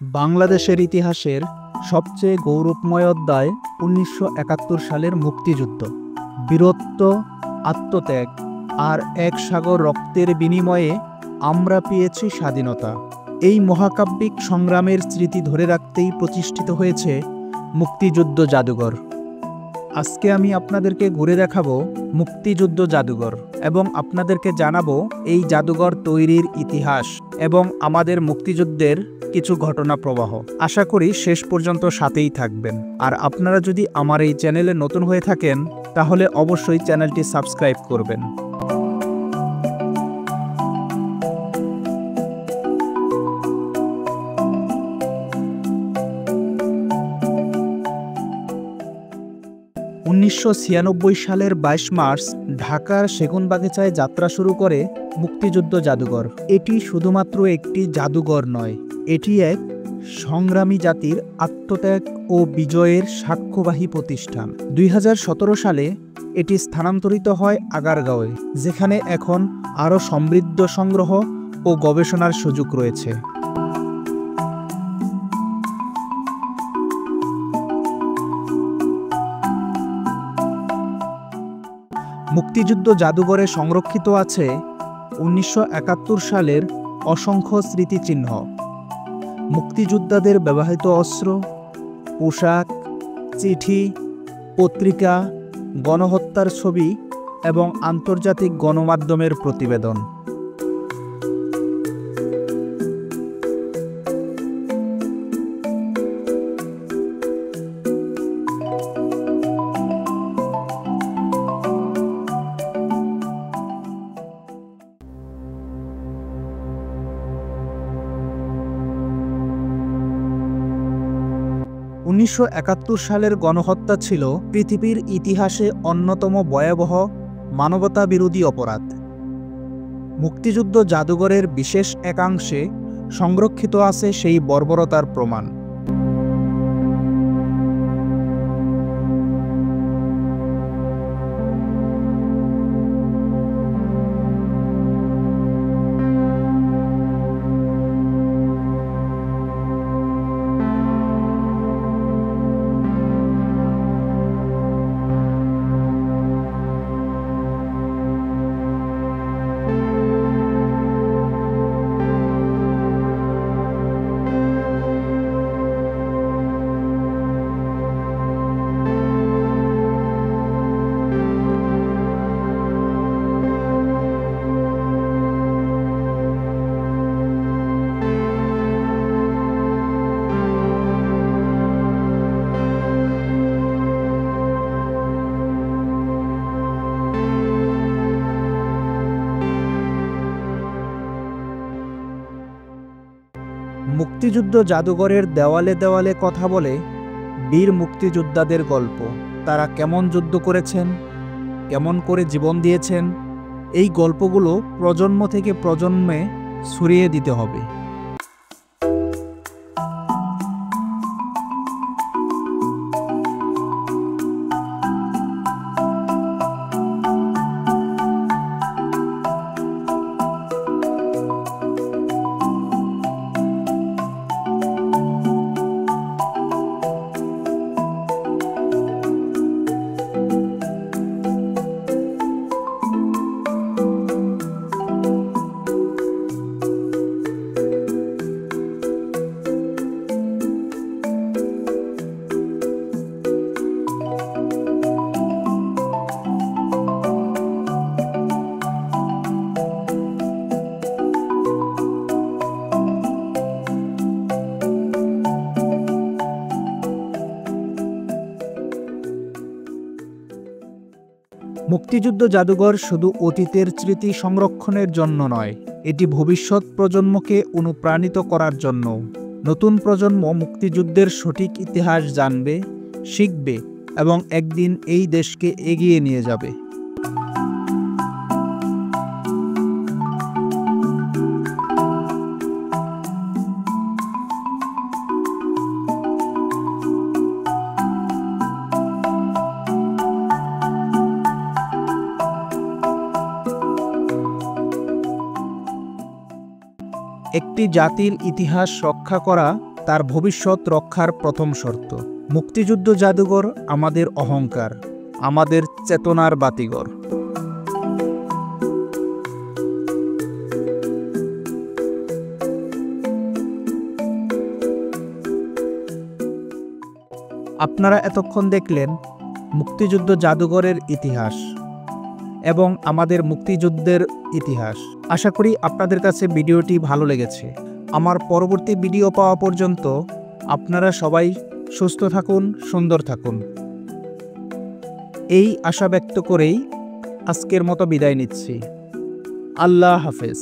বাংলাদেশের ইতিহাসের সবচেয়ে গৌরবময় অধ্যায় ১৯৭১ সালের মুক্তিযুদ্ধ। বীরত্ব, আত্মত্যাগ আর এক সাগর রক্তের বিনিময়ে আমরা পেয়েছি স্বাধীনতা। এই মহাকাব্যিক সংগ্রামের স্মৃতি ধরে রাখতেই প্রতিষ্ঠিত হয়েছে মুক্তিযুদ্ধ জাদুঘর। আজকে আমি আপনাদেরকে ঘুরে দেখাবো মুক্তিযুদ্ধ জাদুঘর এবং আপনাদেরকে জানাবো এই জাদুঘর তৈরির ইতিহাস এবং আমাদের মুক্তিযুদ্ধের কিছু ঘটনা প্রবাহ। আশা করি শেষ পর্যন্ত সাথেই থাকবেন। আর আপনারা যদি আমার এই চ্যানেলে নতুন হয়ে থাকেন তাহলে অবশ্যই চ্যানেলটি সাবস্ক্রাইব করবেন। উনিশশো সালের ২২ মার্চ ঢাকার সেগুনবাগিচায় যাত্রা শুরু করে মুক্তিযুদ্ধ জাদুঘর। এটি শুধুমাত্র একটি জাদুঘর নয়, এটি এক সংগ্রামী জাতির আত্মত্যাগ ও বিজয়ের সাক্ষ্যবাহী প্রতিষ্ঠান। ২০১৭ সালে এটি স্থানান্তরিত হয় আগারগাঁওয়ে, যেখানে এখন আরও সমৃদ্ধ সংগ্রহ ও গবেষণার সুযোগ রয়েছে। মুক্তিযুদ্ধ জাদুঘরে সংরক্ষিত আছে ১৯৭১ সালের অসংখ্য স্মৃতিচিহ্ন, মুক্তিযোদ্ধাদের ব্যবহৃত অস্ত্র, পোশাক, চিঠি, পত্রিকা, গণহত্যার ছবি এবং আন্তর্জাতিক গণমাধ্যমের প্রতিবেদন। উনিশশো ৭১ সালের গণহত্যা ছিল পৃথিবীর ইতিহাসে অন্যতম ভয়াবহ মানবতাবিরোধী অপরাধ। মুক্তিযুদ্ধ জাদুঘরের বিশেষ একাংশে সংরক্ষিত আছে সেই বর্বরতার প্রমাণ। মুক্তিযুদ্ধ জাদুঘরের দেওয়ালে দেওয়ালে কথা বলে বীর মুক্তিযোদ্ধাদের গল্প। তারা কেমন যুদ্ধ করেছেন, কেমন করে জীবন দিয়েছেন, এই গল্পগুলো প্রজন্ম থেকে প্রজন্মে ছড়িয়ে দিতে হবে। মুক্তিযুদ্ধ জাদুঘর শুধু অতীতের স্মৃতি সংরক্ষণের জন্য নয়, এটি ভবিষ্যৎ প্রজন্মকে অনুপ্রাণিত করার জন্য। নতুন প্রজন্ম মুক্তিযুদ্ধের সঠিক ইতিহাস জানবে, শিখবে এবং একদিন এই দেশকে এগিয়ে নিয়ে যাবে। একটি জাতির ইতিহাস রক্ষা করা তার ভবিষ্যৎ রক্ষার প্রথম শর্ত। মুক্তিযুদ্ধ জাদুঘর আমাদের অহংকার, আমাদের চেতনার বাতিঘর। আপনারা এতক্ষণ দেখলেন মুক্তিযুদ্ধ জাদুঘরের ইতিহাস এবং আমাদের মুক্তিযুদ্ধের ইতিহাস। আশা করি আপনাদের কাছে ভিডিওটি ভালো লেগেছে। আমার পরবর্তী ভিডিও পাওয়া পর্যন্ত আপনারা সবাই সুস্থ থাকুন, সুন্দর থাকুন, এই আশা ব্যক্ত করেই আজকের মতো বিদায় নিচ্ছি। আল্লাহ হাফেজ।